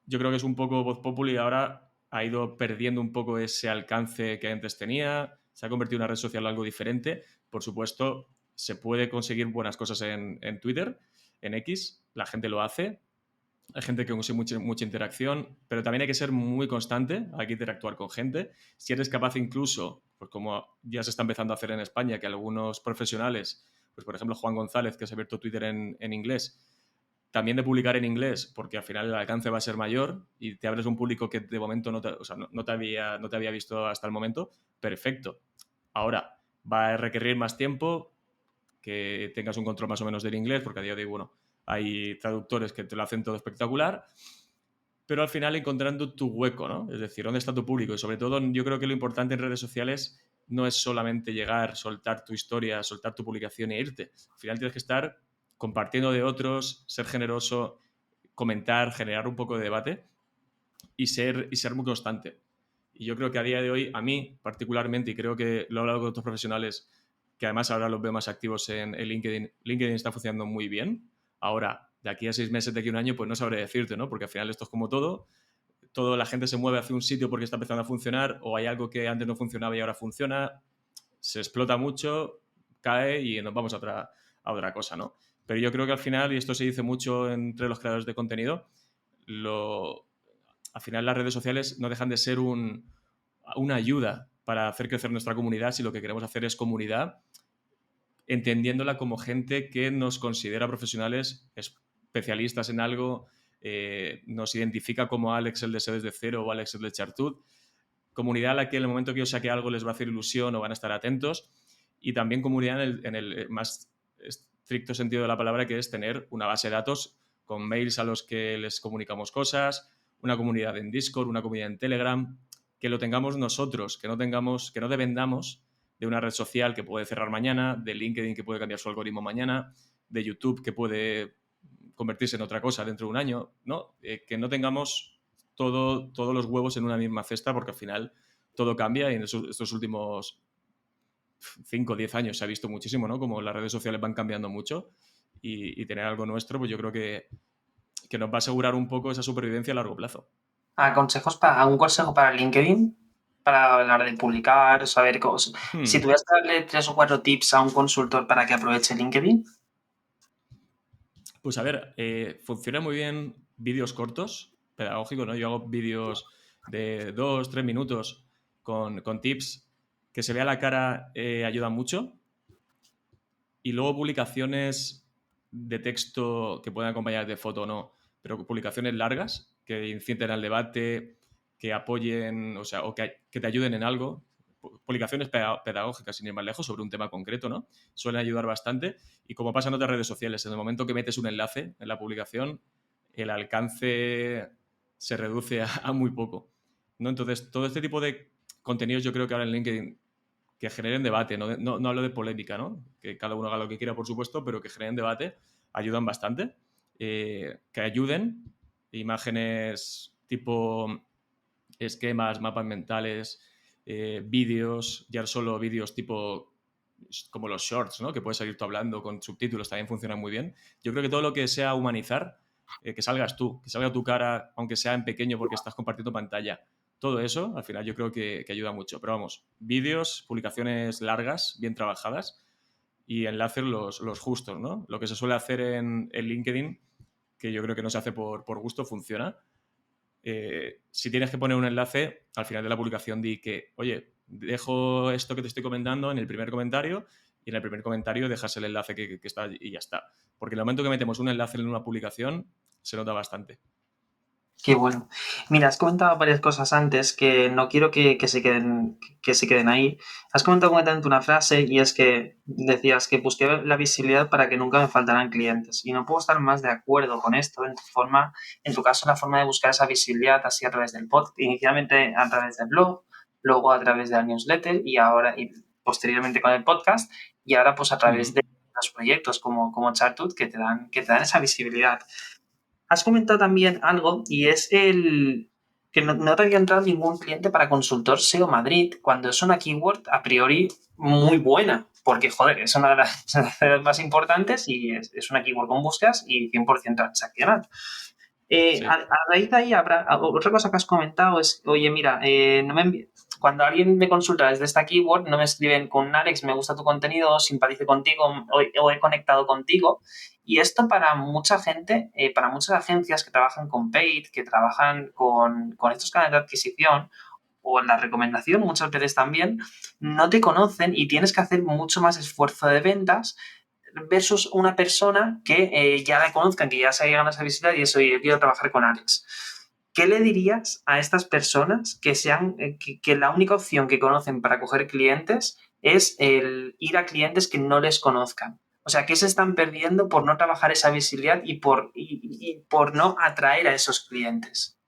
yo creo que es un poco voz populi y ahora ha ido perdiendo un poco ese alcance que antes tenía. Se ha convertido en una red social algo diferente. Por supuesto, se puede conseguir buenas cosas en Twitter, en X. La gente lo hace. Hay gente que consigue mucha interacción, pero también hay que ser muy constante, hay que interactuar con gente. Si eres capaz incluso, pues como ya se está empezando a hacer en España, que algunos profesionales, pues por ejemplo Juan González, que se ha abierto Twitter en inglés, también de publicar en inglés, porque al final el alcance va a ser mayor y te abres un público que de momento o sea, no te había visto hasta el momento, perfecto. Ahora, va a requerir más tiempo, que tengas un control más o menos del inglés, porque a día de hoy, bueno, hay traductores que te lo hacen todo espectacular, pero al final encontrando tu hueco, ¿no? Es decir, dónde está tu público. Y sobre todo, yo creo que lo importante en redes sociales no es solamente llegar, soltar tu historia, soltar tu publicación e irte. Al final tienes que estar compartiendo de otros, ser generoso, comentar, generar un poco de debate y ser muy constante. Y yo creo que a día de hoy, a mí particularmente, y creo que lo he hablado con otros profesionales, que además ahora los veo más activos en LinkedIn, LinkedIn está funcionando muy bien. Ahora, de aquí a 6 meses, de aquí a un año, pues no sabré decirte, ¿no? Porque al final esto es como todo la gente se mueve hacia un sitio porque está empezando a funcionar, o hay algo que antes no funcionaba y ahora funciona, se explota mucho, cae y nos vamos a otra cosa, ¿no? Pero yo creo que al final, y esto se dice mucho entre los creadores de contenido, al final las redes sociales no dejan de ser una ayuda para hacer crecer nuestra comunidad si lo que queremos hacer es comunidad, entendiéndola como gente que nos considera profesionales especialistas en algo, nos identifica como Alex el de SEO desde cero o Alex el de Chartut, comunidad a la que en el momento que yo saque algo les va a hacer ilusión o van a estar atentos, y también comunidad en el más estricto sentido de la palabra, que es tener una base de datos con mails a los que les comunicamos cosas, una comunidad en Discord, una comunidad en Telegram, que lo tengamos nosotros, que no dependamos de una red social que puede cerrar mañana, de LinkedIn que puede cambiar su algoritmo mañana, de YouTube que puede convertirse en otra cosa dentro de un año, ¿no? Que no tengamos todos los huevos en una misma cesta, porque al final todo cambia y en estos últimos 5 o 10 años se ha visto muchísimo, ¿no? Como las redes sociales van cambiando mucho y tener algo nuestro, pues yo creo que nos va a asegurar un poco esa supervivencia a largo plazo. ¿Algún consejo para LinkedIn? Para la hora de publicar, saber cosas. Si tuvieras que darle 3 o 4 tips a un consultor para que aproveche LinkedIn. Pues a ver, funciona muy bien vídeos cortos, pedagógicos, ¿no? Yo hago vídeos de 2, 3 minutos con tips. Que se vea la cara ayuda mucho. Y luego publicaciones de texto que puedan acompañar de foto o no, pero publicaciones largas que inciten al debate, que apoyen, o sea, o que te ayuden en algo. Publicaciones pedagógicas, sin ir más lejos, sobre un tema concreto, ¿no? Suelen ayudar bastante. Y como pasa en otras redes sociales, en el momento que metes un enlace en la publicación, el alcance se reduce a muy poco, ¿no? Entonces, todo este tipo de contenidos yo creo que ahora en LinkedIn que generen debate, no hablo de polémica, ¿no? Que cada uno haga lo que quiera, por supuesto, pero que generen debate, ayudan bastante. Que ayuden, imágenes tipo esquemas, mapas mentales, vídeos, ya solo vídeos tipo como los shorts, ¿no? Que puedes salir tú hablando con subtítulos, también funcionan muy bien. Yo creo que todo lo que sea humanizar, que salgas tú, que salga tu cara, aunque sea en pequeño porque estás compartiendo pantalla, todo eso, al final yo creo que ayuda mucho. Pero vamos, vídeos, publicaciones largas, bien trabajadas y enlaces los justos, ¿no? Lo que se suele hacer en LinkedIn, que yo creo que no se hace por gusto, funciona. Si tienes que poner un enlace, al final de la publicación di que, oye, dejo esto que te estoy comentando en el primer comentario y en el primer comentario dejas el enlace que está y ya está. Porque en el momento que metemos un enlace en una publicación, se nota bastante. Qué bueno. Mira, has comentado varias cosas antes que no quiero que se queden ahí. Has comentado concretamente una frase y es que decías que busqué la visibilidad para que nunca me faltaran clientes. Y no puedo estar más de acuerdo con esto en tu caso, la forma de buscar esa visibilidad así a través del podcast, inicialmente a través del blog, luego a través de la newsletter y posteriormente con el podcast y ahora pues a través de los proyectos como Chartut que te dan esa visibilidad. Has comentado también algo y es el que no te había entrado ningún cliente para consultor SEO Madrid cuando es una keyword a priori muy buena, porque joder, es una de las más importantes y es una keyword con búsquedas y 100% transaccional. Sí. A raíz de ahí, otra cosa que has comentado es, oye, mira, cuando alguien me consulta desde esta keyword, no me escriben con Alex, me gusta tu contenido, simpatizo contigo o he conectado contigo. Y esto para mucha gente, para muchas agencias que trabajan con paid, que trabajan con estos canales de adquisición o en la recomendación muchas veces también, no te conocen y tienes que hacer mucho más esfuerzo de ventas versus una persona que ya la conozcan, que ya se haya ganado esa visibilidad y eso, yo quiero trabajar con Alex. ¿Qué le dirías a estas personas que la única opción que conocen para coger clientes es el ir a clientes que no les conozcan? O sea, ¿qué se están perdiendo por no trabajar esa visibilidad y por no atraer a esos clientes?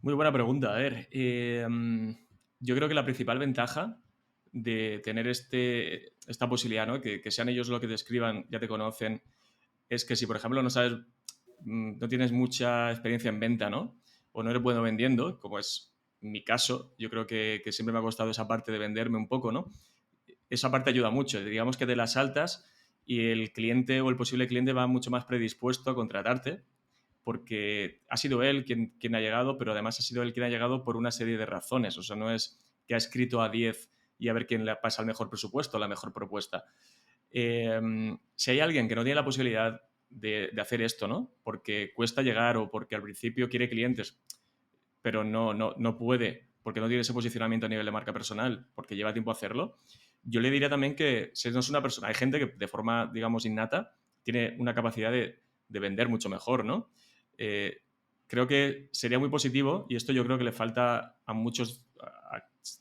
Muy buena pregunta. A ver, yo creo que la principal ventaja de tener esta posibilidad, ¿no? Que sean ellos lo que te escriban, ya te conocen, es que si, por ejemplo, no sabes, no tienes mucha experiencia en venta, ¿no? O no eres bueno vendiendo, como es mi caso, yo creo que siempre me ha costado esa parte de venderme un poco, ¿no? Esa parte ayuda mucho. Digamos que te las saltas y el cliente o el posible cliente va mucho más predispuesto a contratarte porque ha sido él quien ha llegado, pero además ha sido él quien ha llegado por una serie de razones. O sea, no es que ha escrito a 10 y a ver quién le pasa el mejor presupuesto, la mejor propuesta. Si hay alguien que no tiene la posibilidad de hacer esto, ¿no? Porque cuesta llegar o porque al principio quiere clientes, pero no puede, porque no tiene ese posicionamiento a nivel de marca personal, porque lleva tiempo hacerlo, yo le diría también que si no es una persona, hay gente que de forma, digamos, innata, tiene una capacidad de vender mucho mejor, ¿no? Creo que sería muy positivo, y esto yo creo que le falta a muchos,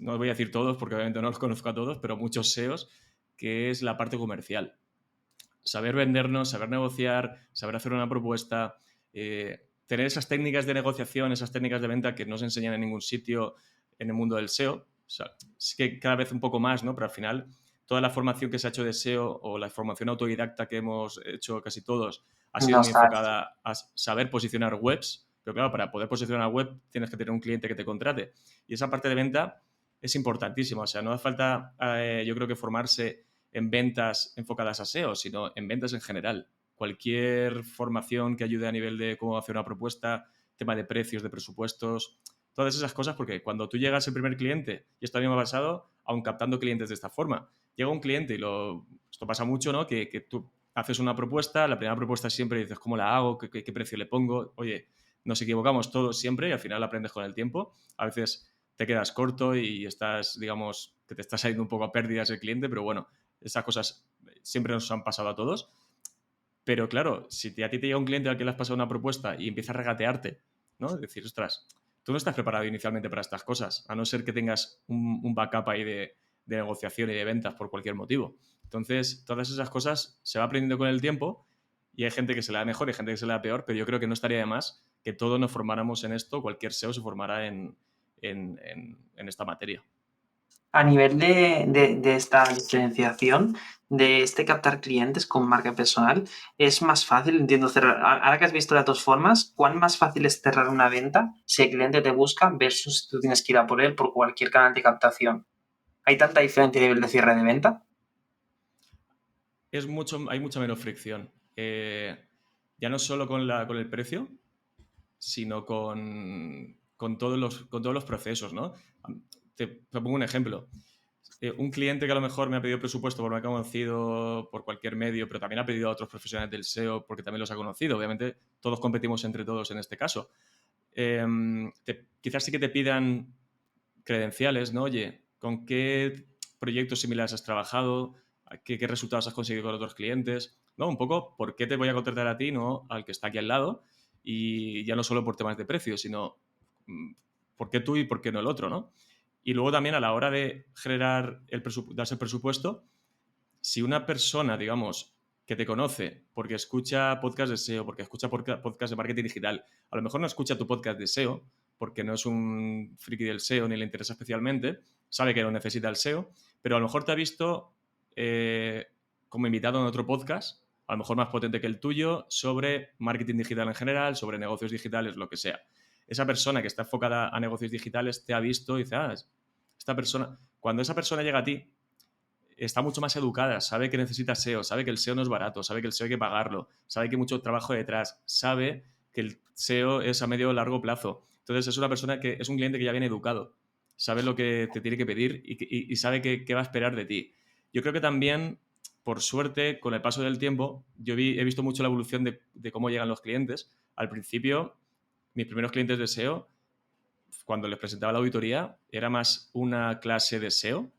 no voy a decir todos, porque obviamente no los conozco a todos, pero muchos SEOs, que es la parte comercial. Saber vendernos, saber negociar, saber hacer una propuesta, tener esas técnicas de negociación, esas técnicas de venta que no se enseñan en ningún sitio en el mundo del SEO. O sea, es que cada vez un poco más, ¿no? Pero al final, toda la formación que se ha hecho de SEO o la formación autodidacta que hemos hecho casi todos ha sido No muy sabes. enfocada a saber posicionar webs. Pero claro, para poder posicionar una web tienes que tener un cliente que te contrate. Y esa parte de venta es importantísima. O sea, no hace falta, yo creo que formarse en ventas enfocadas a SEO, sino en ventas en general. Cualquier formación que ayude a nivel de cómo hacer una propuesta, tema de precios, de presupuestos, todas esas cosas, porque cuando tú llegas el primer cliente, y esto a mí me ha pasado, aun captando clientes de esta forma, llega un cliente y esto pasa mucho, ¿no? Que tú haces una propuesta, la primera propuesta siempre dices, ¿cómo la hago? ¿Qué precio le pongo? Oye, nos equivocamos todos siempre y al final aprendes con el tiempo. A veces te quedas corto y estás, digamos, que te estás saliendo un poco a pérdidas el cliente, pero bueno, esas cosas siempre nos han pasado a todos. Pero claro, si a ti te llega un cliente al que le has pasado una propuesta y empieza a regatearte, ¿no? Es decir, ostras, tú no estás preparado inicialmente para estas cosas, a no ser que tengas un backup ahí de negociación y de ventas por cualquier motivo. Entonces, todas esas cosas se va aprendiendo con el tiempo y hay gente que se le da mejor y hay gente que se le da peor, pero yo creo que no estaría de más que todos nos formáramos en esto, cualquier SEO se formara en esta materia. A nivel de esta diferenciación, de captar clientes con marca personal, es más fácil, entiendo, cerrar. Ahora que has visto las dos formas, ¿cuán más fácil es cerrar una venta si el cliente te busca versus si tú tienes que ir a por él por cualquier canal de captación? ¿Hay tanta diferencia a nivel de cierre de venta? Hay mucha menos fricción. Ya no solo con el precio, sino con todos los procesos, ¿no? Te pongo un ejemplo. Un cliente que a lo mejor me ha pedido presupuesto porque me ha conocido por cualquier medio, pero también ha pedido a otros profesionales del SEO porque también los ha conocido. Obviamente, todos competimos entre todos en este caso. Quizás sí que te pidan credenciales, ¿no? Oye, ¿con qué proyectos similares has trabajado? ¿Qué resultados has conseguido con otros clientes? ¿No? Un poco, ¿por qué te voy a contratar a ti, no al que está aquí al lado? Y ya no solo por temas de precio, sino ¿por qué tú y por qué no el otro, no? Y luego también a la hora de generar darse el presupuesto, si una persona, digamos, que te conoce porque escucha podcast de SEO, porque escucha podcast de marketing digital, a lo mejor no escucha tu podcast de SEO porque no es un friki del SEO ni le interesa especialmente, sabe que no necesita el SEO, pero a lo mejor te ha visto como invitado en otro podcast, a lo mejor más potente que el tuyo, sobre marketing digital en general, sobre negocios digitales, lo que sea. Esa persona que está enfocada a negocios digitales te ha visto y dice, esta persona, cuando esa persona llega a ti, está mucho más educada, sabe que necesita SEO, sabe que el SEO no es barato, sabe que el SEO hay que pagarlo, sabe que hay mucho trabajo detrás, sabe que el SEO es a medio o largo plazo. Entonces es una persona que es un cliente que ya viene educado, sabe lo que te tiene que pedir y sabe qué va a esperar de ti. Yo creo que también, por suerte, con el paso del tiempo, he visto mucho la evolución de cómo llegan los clientes. Al principio, mis primeros clientes de SEO, cuando les presentaba la auditoría, era más una clase de SEO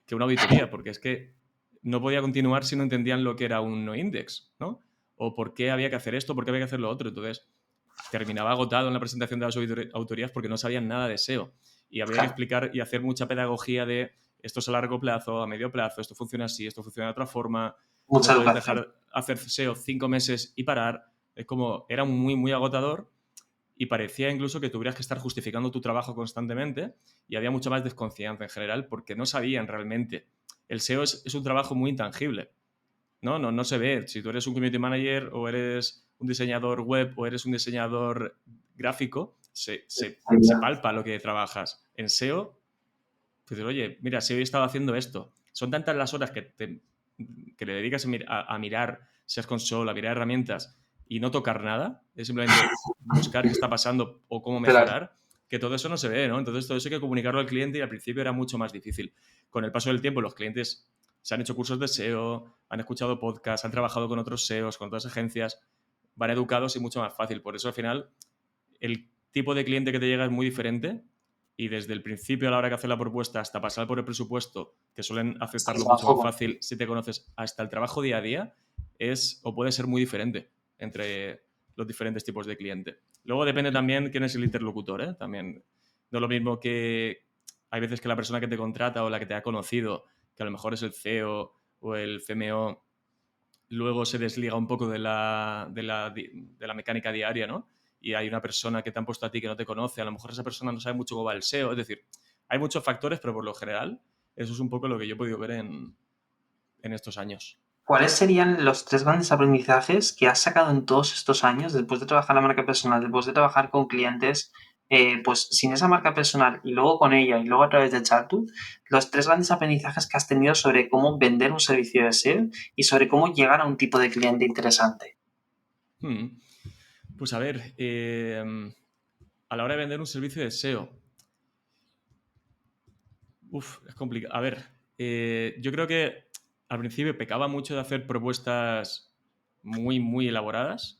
que una auditoría, porque es que no podía continuar si no entendían lo que era un no index, ¿no? O por qué había que hacer esto, por qué había que hacer lo otro. Entonces, terminaba agotado en la presentación de las auditorías porque no sabían nada de SEO. Y había que explicar y hacer mucha pedagogía de esto es a largo plazo, a medio plazo, esto funciona así, esto funciona de otra forma, Mucha no puedes educación. dejar hacer SEO 5 meses y parar. Es como, era muy, muy agotador y parecía incluso que tuvieras que estar justificando tu trabajo constantemente y había mucha más desconfianza en general porque no sabían realmente. El SEO es un trabajo muy intangible, ¿no? No se ve. Si tú eres un community manager o eres un diseñador web o eres un diseñador gráfico, se palpa lo que trabajas. En SEO, pues dices, oye, mira, si hoy he estado haciendo esto. Son tantas las horas que le dedicas a mirar Search Console, a mirar herramientas y no tocar nada, es simplemente buscar qué está pasando o cómo mejorar, que todo eso no se ve, ¿no? Entonces todo eso hay que comunicarlo al cliente y al principio era mucho más difícil. Con el paso del tiempo los clientes se han hecho cursos de SEO, han escuchado podcasts, han trabajado con otros SEOs, con otras agencias, van educados y mucho más fácil. Por eso al final el tipo de cliente que te llega es muy diferente y desde el principio a la hora que haces la propuesta hasta pasar por el presupuesto, que suelen aceptarlo mucho más fácil si te conoces, hasta el trabajo día a día, es o puede ser muy diferente entre los diferentes tipos de cliente. Luego depende también quién es el interlocutor, ¿eh? También no es lo mismo que hay veces que la persona que te contrata o la que te ha conocido, que a lo mejor es el CEO o el CMO, luego se desliga un poco de la mecánica diaria, ¿no? Y hay una persona que te han puesto a ti que no te conoce, a lo mejor esa persona no sabe mucho cómo va el SEO, es decir, hay muchos factores, pero por lo general eso es un poco lo que yo he podido ver en estos años. ¿Cuáles serían los 3 grandes aprendizajes que has sacado en todos estos años después de trabajar la marca personal, después de trabajar con clientes, pues sin esa marca personal y luego con ella y luego a través de Chartwood, los 3 grandes aprendizajes que has tenido sobre cómo vender un servicio de SEO y sobre cómo llegar a un tipo de cliente interesante? Pues a ver, a la hora de vender un servicio de SEO, es complicado. A ver, yo creo que al principio pecaba mucho de hacer propuestas muy, muy elaboradas.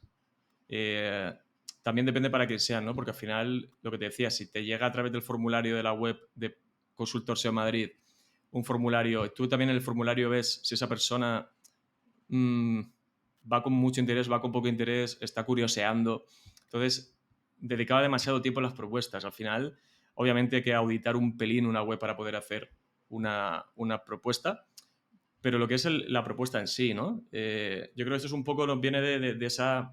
También depende para qué sean, ¿no? Porque al final, lo que te decía, si te llega a través del formulario de la web de Consultor SEO Madrid un formulario, tú también en el formulario ves si esa persona va con mucho interés, va con poco interés, está curioseando. Entonces, dedicaba demasiado tiempo a las propuestas. Al final, obviamente hay que auditar un pelín una web para poder hacer una propuesta, pero lo que es la propuesta en sí, ¿no? Yo creo que esto es un poco, nos viene de esa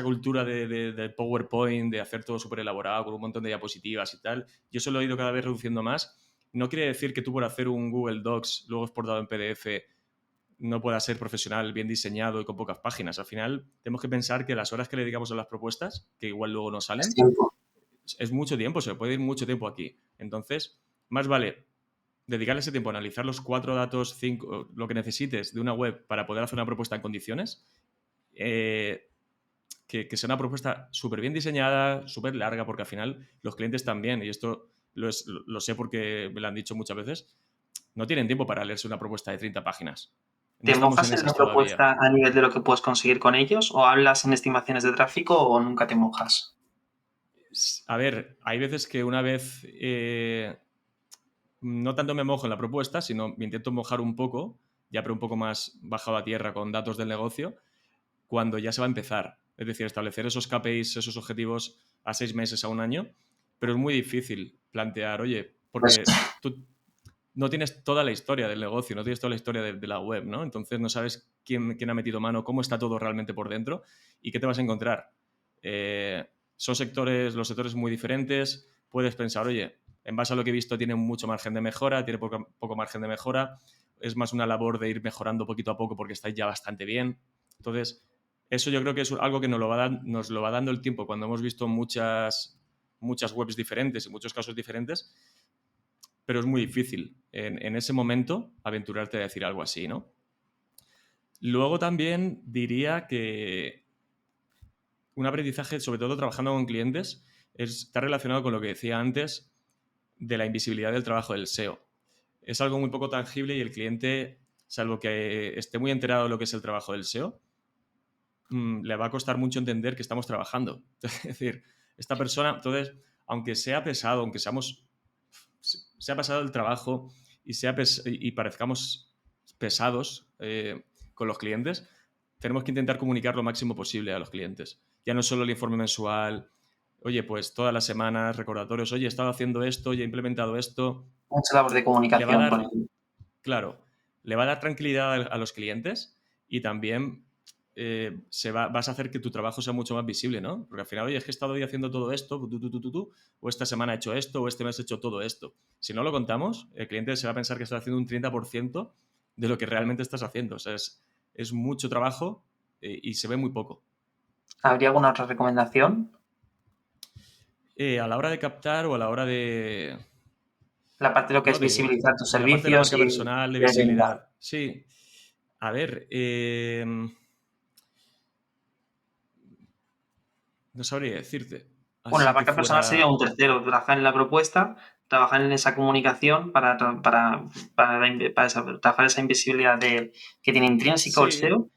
cultura de PowerPoint, de hacer todo súper elaborado, con un montón de diapositivas y tal. Yo eso lo he ido cada vez reduciendo más. No quiere decir que tú por hacer un Google Docs, luego exportado en PDF, no pueda ser profesional, bien diseñado y con pocas páginas. Al final, tenemos que pensar que las horas que le dedicamos a las propuestas, que igual luego no salen, es mucho tiempo, se puede ir mucho tiempo aquí. Entonces, más vale dedicarle ese tiempo a analizar los 4 datos, 5, lo que necesites de una web para poder hacer una propuesta en condiciones, que sea una propuesta súper bien diseñada, súper larga, porque al final los clientes también, y esto lo sé porque me lo han dicho muchas veces, no tienen tiempo para leerse una propuesta de 30 páginas. No ¿Te estamos mojas en en la esas todavía. propuesta a nivel de lo que puedes conseguir con ellos o hablas en estimaciones de tráfico o nunca te mojas? A ver, hay veces que una vez no tanto me mojo en la propuesta, sino me intento mojar un poco, ya pero un poco más bajado a tierra con datos del negocio, cuando ya se va a empezar. Es decir, establecer esos KPIs, esos objetivos a 6 meses, a un año, pero es muy difícil plantear, oye, porque tú no tienes toda la historia del negocio, no tienes toda la historia de la web, ¿no? Entonces no sabes quién ha metido mano, cómo está todo realmente por dentro y qué te vas a encontrar. Son los sectores muy diferentes, puedes pensar, oye, en base a lo que he visto tiene mucho margen de mejora, tiene poco margen de mejora, es más una labor de ir mejorando poquito a poco porque estáis ya bastante bien. Entonces, eso yo creo que es algo que nos lo va dando el tiempo cuando hemos visto muchas webs diferentes, en muchos casos diferentes, pero es muy difícil en ese momento aventurarte a decir algo así, ¿no? Luego también diría que un aprendizaje, sobre todo trabajando con clientes, está relacionado con lo que decía antes de la invisibilidad del trabajo del SEO. Es algo muy poco tangible y el cliente, salvo que esté muy enterado de lo que es el trabajo del SEO, le va a costar mucho entender que estamos trabajando. Es decir, esta persona, entonces, aunque sea pesado, aunque sea pasado el trabajo y parezcamos pesados con los clientes, tenemos que intentar comunicar lo máximo posible a los clientes. Ya no solo el informe mensual, oye, pues todas las semanas, recordatorios, oye, he estado haciendo esto, oye, he implementado esto. Mucha labor de Le va a comunicación con dar, ellos. claro, le va a dar tranquilidad a los clientes y también vas a hacer que tu trabajo sea mucho más visible, ¿no? Porque al final, oye, es que he estado hoy haciendo todo esto, o esta semana he hecho esto, o este mes he hecho todo esto. Si no lo contamos, el cliente se va a pensar que estás haciendo un 30% de lo que realmente estás haciendo. O sea, es mucho trabajo y se ve muy poco. ¿Habría alguna otra recomendación? A la hora de captar o a la hora de... La parte de lo que ¿no? es visibilizar tus De la parte de la servicios marca y personal, de de venta. visibilidad. Sí. A ver, no sabría decirte. Bueno, la Así que marca personal sería fuera... un tercero, trabajar en la propuesta, trabajar en esa comunicación trabajar esa invisibilidad que tiene intrínseco el Sí, SEO.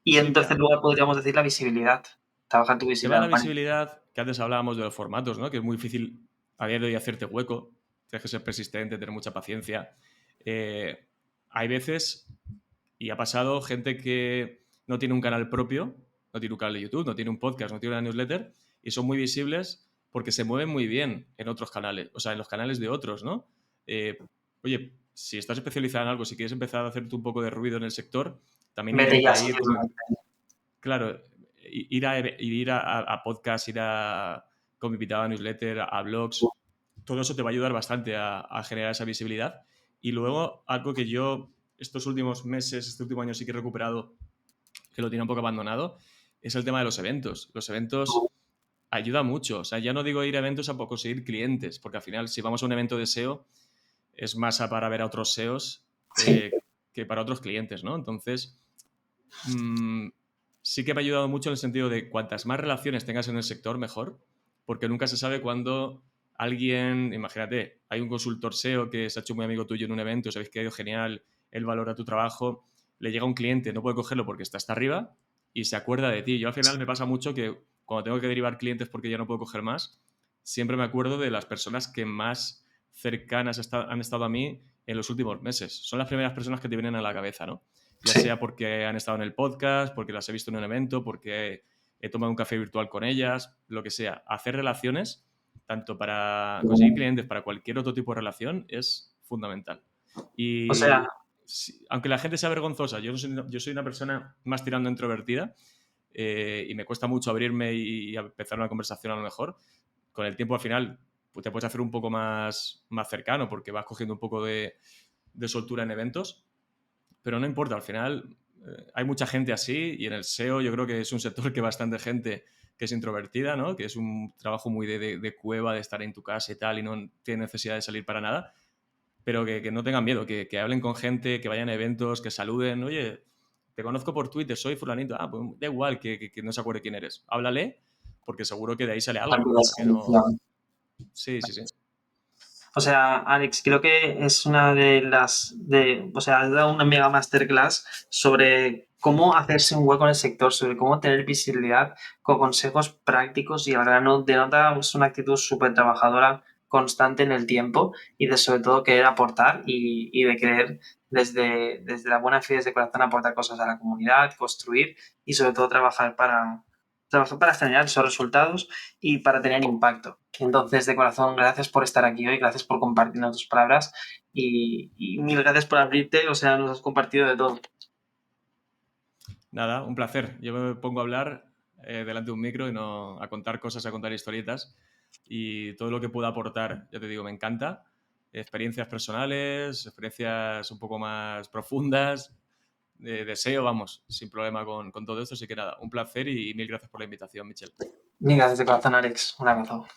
Y sí, en tercer mira, lugar podríamos decir la visibilidad, trabajar tu el tema de visibilidad la orgánica. visibilidad, que antes hablábamos de los formatos, ¿no? Que es muy difícil a día de hoy hacerte hueco. Tienes que ser persistente, tener mucha paciencia. Hay veces, y ha pasado, gente que no tiene un canal propio, no tiene un canal de YouTube, no tiene un podcast, no tiene una newsletter, y son muy visibles porque se mueven muy bien en otros canales, o sea, en los canales de otros, ¿no? Oye, si estás especializado en algo, si quieres empezar a hacerte un poco de ruido en el sector, también Vete ya intenta a ir sitios como... donde- Claro, ir a podcast, ir a como invitado a newsletter, a blogs, todo eso te va a ayudar bastante a generar esa visibilidad. Y luego, algo que yo estos últimos meses, este último año sí que he recuperado, que lo tenía un poco abandonado, es el tema de los eventos. Los eventos ayudan mucho. O sea, ya no digo ir a eventos a conseguir clientes, porque al final, si vamos a un evento de SEO, es más para ver a otros SEOs Sí. que para otros clientes, ¿no? Entonces, mm, sí que me ha ayudado mucho en el sentido de cuantas más relaciones tengas en el sector, mejor, porque nunca se sabe cuándo alguien, imagínate, hay un consultor SEO que se ha hecho muy amigo tuyo en un evento, sabéis que ha ido genial, él valora tu trabajo, le llega un cliente, no puede cogerlo porque está hasta arriba y se acuerda de ti. Yo al final me pasa mucho que cuando tengo que derivar clientes porque ya no puedo coger más, siempre me acuerdo de las personas que más cercanas han estado a mí en los últimos meses. Son las primeras personas que te vienen a la cabeza, ¿no? Ya Sí. sea porque han estado en el podcast, porque las he visto en un evento, porque he tomado un café virtual con ellas, lo que sea. Hacer relaciones, tanto para conseguir clientes, para cualquier otro tipo de relación, es fundamental. O sea, Y aunque la gente sea vergonzosa, yo soy una persona más tirando introvertida y me cuesta mucho abrirme y empezar una conversación a lo mejor. Con el tiempo al final pues, te puedes hacer un poco más cercano porque vas cogiendo un poco de soltura en eventos. Pero no importa, al final hay mucha gente así y en el SEO yo creo que es un sector que bastante gente que es introvertida, ¿no? Que es un trabajo muy de cueva, de estar en tu casa y tal y no tiene necesidad de salir para nada, pero que no tengan miedo, que hablen con gente, que vayan a eventos, que saluden, oye, te conozco por Twitter, soy fulanito, pues da igual que no se acuerde quién eres, háblale porque seguro que de ahí sale algo, parte de o sea esa que no... condición. Sí, sí, sí. O sea, Alex, creo que es una o sea, has dado una mega masterclass sobre cómo hacerse un hueco en el sector, sobre cómo tener visibilidad con consejos prácticos y al grano denota pues, una actitud súper trabajadora, constante en el tiempo y de sobre todo querer aportar y de querer desde la buena fe y desde el corazón aportar cosas a la comunidad, construir y sobre todo trabajar para generar esos resultados y para tener impacto. Entonces, de corazón, gracias por estar aquí hoy, gracias por compartirnos tus palabras y mil gracias por abrirte, o sea, nos has compartido de todo. Nada, un placer. Yo me pongo a hablar delante de un micro y no a contar cosas, a contar historietas y todo lo que pueda aportar, ya te digo, me encanta. Experiencias personales, experiencias un poco más profundas, deseo, vamos, sin problema con todo esto. Así que nada, un placer y mil gracias por la invitación, Michelle. Mil gracias de corazón, Alex. Un abrazo.